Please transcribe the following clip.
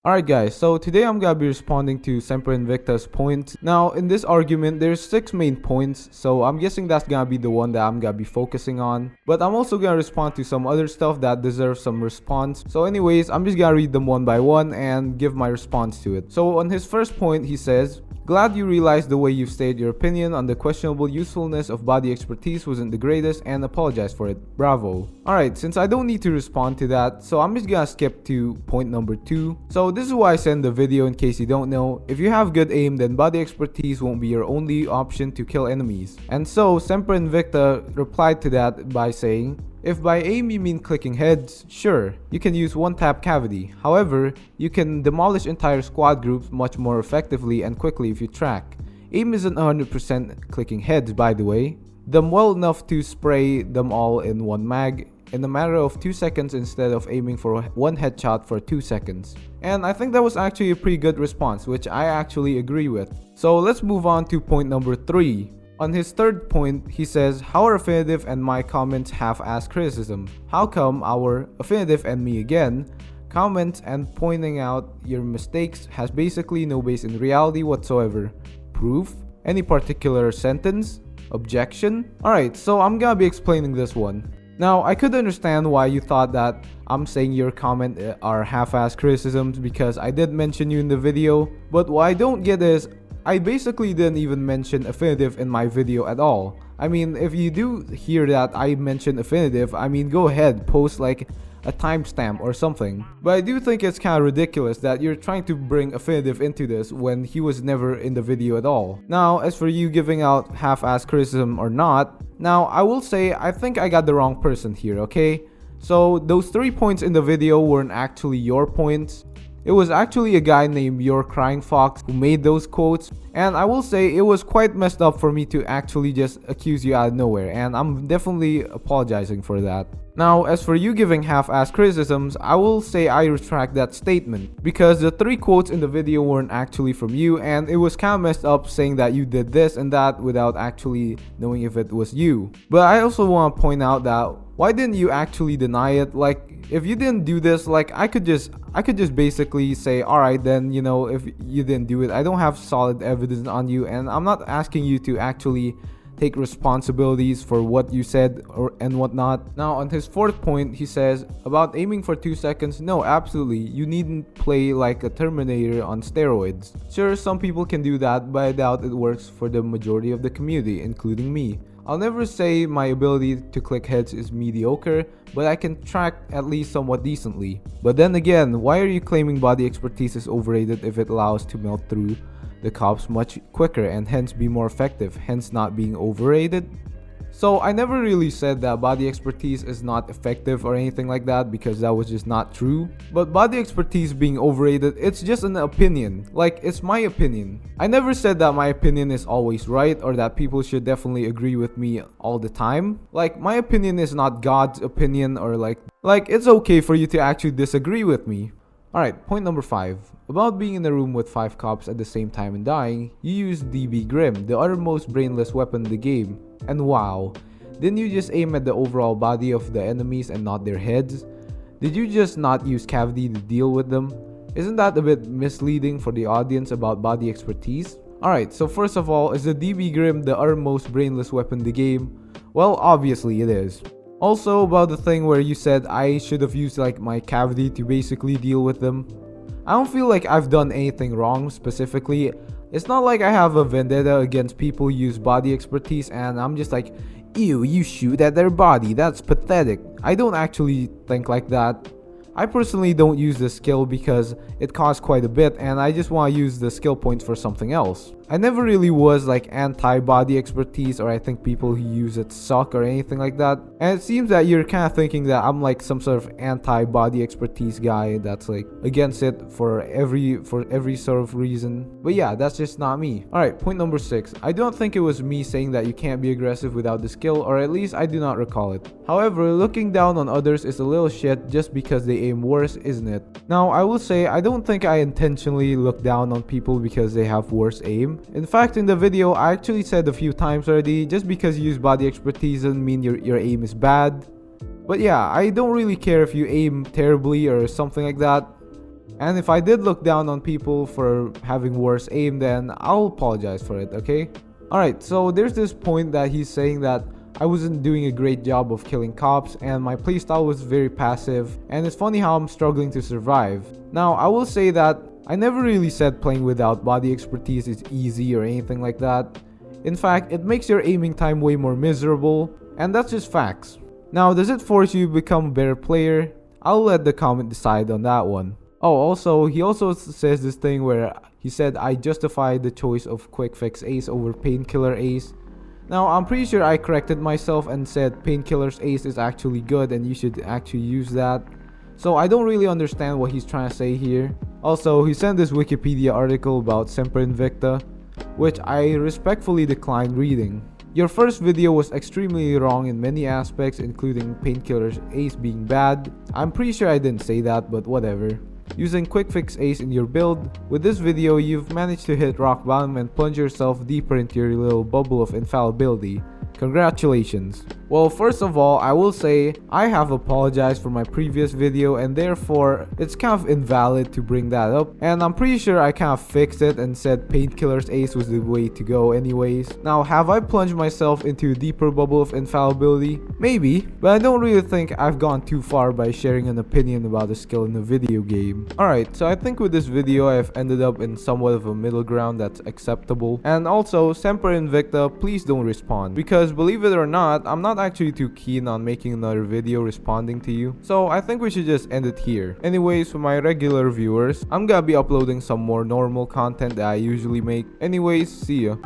Alright guys, so today I'm gonna be responding to Semper Invicta's point. Now in this argument there's 6 main points, so I'm guessing that's gonna be the one that I'm gonna be focusing on. But I'm also gonna respond to some other stuff that deserves some response. So anyways, I'm just gonna read them one by one and give my response to it. So on his first point he says, "Glad you realized the way you've stated your opinion on the questionable usefulness of body expertise wasn't the greatest and apologize for it. Bravo." Alright, since I don't need to respond to that, so I'm just gonna skip to point number 2. So this is why I send the video in case you don't know. If you have good aim, then body expertise won't be your only option to kill enemies. And so Semper Invicta replied to that by saying, "If by aim you mean clicking heads, sure, you can use one tap cavity. However, you can demolish entire squad groups much more effectively and quickly if you track. Aim isn't 100% clicking heads, by the way. Them well enough to spray them all in one mag in a matter of 2 seconds instead of aiming for one headshot for 2 seconds. And I think that was actually a pretty good response, which I actually agree with. So let's move on to point number 3. On his third point, he says, "How are Affinitive and my comments half-ass criticism? How come our Affinitive and me again comments and pointing out your mistakes has basically no base in reality whatsoever? Proof? Any particular sentence? Objection?" Alright, so I'm gonna be explaining this one. Now, I could understand why you thought that I'm saying your comment are half-ass criticisms because I did mention you in the video, but what I don't get is I basically didn't even mention Affinitive in my video at all. I mean, if you do hear that I mentioned Affinitive, I mean, go ahead, post like a timestamp or something. But I do think it's kind of ridiculous that you're trying to bring Affinitive into this when he was never in the video at all. Now, as for you giving out half-ass criticism or not, now I will say I think I got the wrong person here, okay? So those 3 points in the video weren't actually your points. It was actually a guy named Your Crying Fox who made those quotes, and I will say it was quite messed up for me to actually just accuse you out of nowhere, and I'm definitely apologizing for that. Now, as for you giving half-assed criticisms, I will say I retract that statement because the 3 quotes in the video weren't actually from you, and it was kind of messed up saying that you did this and that without actually knowing if it was you. But I also want to point out that why didn't you actually deny it? Like, if you didn't do this, like I could just basically say, alright then, you know, if you didn't do it, I don't have solid evidence on you, and I'm not asking you to actually take responsibilities for what you said and whatnot. Now on his fourth point, he says about aiming for 2 seconds, no, absolutely, you needn't play like a Terminator on steroids. Sure, some people can do that, but I doubt it works for the majority of the community, including me. I'll never say my ability to click heads is mediocre, but I can track at least somewhat decently. But then again, why are you claiming body expertise is overrated if it allows to melt through the cops much quicker and hence be more effective, hence not being overrated? So I never really said that body expertise is not effective or anything like that because that was just not true. But body expertise being overrated, it's just an opinion. Like, it's my opinion. I never said that my opinion is always right or that people should definitely agree with me all the time. Like, my opinion is not God's opinion or like it's okay for you to actually disagree with me. Alright, point number 5. About being in a room with 5 cops at the same time and dying, you used DB Grim, the uttermost brainless weapon in the game. And wow, didn't you just aim at the overall body of the enemies and not their heads? Did you just not use cavity to deal with them? Isn't that a bit misleading for the audience about body expertise? Alright, so first of all, is the DB Grim the uttermost brainless weapon in the game? Well, obviously it is. Also, about the thing where you said I should have used like my cavity to basically deal with them. I don't feel like I've done anything wrong specifically. It's not like I have a vendetta against people who use body expertise and I'm just like, ew, you shoot at their body, that's pathetic. I don't actually think like that. I personally don't use this skill because it costs quite a bit and I just want to use the skill points for something else. I never really was like anti-body expertise or I think people who use it suck or anything like that. And it seems that you're kind of thinking that I'm like some sort of anti-body expertise guy that's like against it for every sort of reason. But yeah, that's just not me. Alright, point number 6. I don't think it was me saying that you can't be aggressive without the skill, or at least I do not recall it. However, looking down on others is a little shit just because they aim worse, isn't it? Now, I will say I don't think I intentionally look down on people because they have worse aim. In fact, in the video, I actually said a few times already, just because you use body expertise doesn't mean your aim is bad. But yeah, I don't really care if you aim terribly or something like that. And if I did look down on people for having worse aim, then I'll apologize for it, okay? Alright, so there's this point that he's saying that I wasn't doing a great job of killing cops and my playstyle was very passive, and it's funny how I'm struggling to survive. Now, I will say that I never really said playing without body expertise is easy or anything like that. In fact, it makes your aiming time way more miserable, and that's just facts. Now, does it force you to become a better player? I'll let the comment decide on that one. Oh, also, he also says this thing where he said I justified the choice of quick fix ace over painkiller ace. Now, I'm pretty sure I corrected myself and said painkiller's ace is actually good and you should actually use that. So I don't really understand what he's trying to say here. Also, he sent this Wikipedia article about Semper Invicta, which I respectfully declined reading. Your first video was extremely wrong in many aspects, including painkiller's ace being bad. I'm pretty sure I didn't say that, but whatever. Using quick fix ace in your build, with this video you've managed to hit rock bottom and plunge yourself deeper into your little bubble of infallibility. Congratulations. Well, first of all, I will say I have apologized for my previous video and therefore it's kind of invalid to bring that up, and I'm pretty sure I kind of fixed it and said painkiller's ace was the way to go anyways. Now, have I plunged myself into a deeper bubble of infallibility? Maybe, but I don't really think I've gone too far by sharing an opinion about a skill in a video game. Alright, so I think with this video I've ended up in somewhat of a middle ground that's acceptable. And also, Semper Invicta, please don't respond, because believe it or not, I'm not actually too keen on making another video responding to you, so I think we should just end it here. Anyways, for my regular viewers, I'm gonna be uploading some more normal content that I usually make. Anyways, see ya.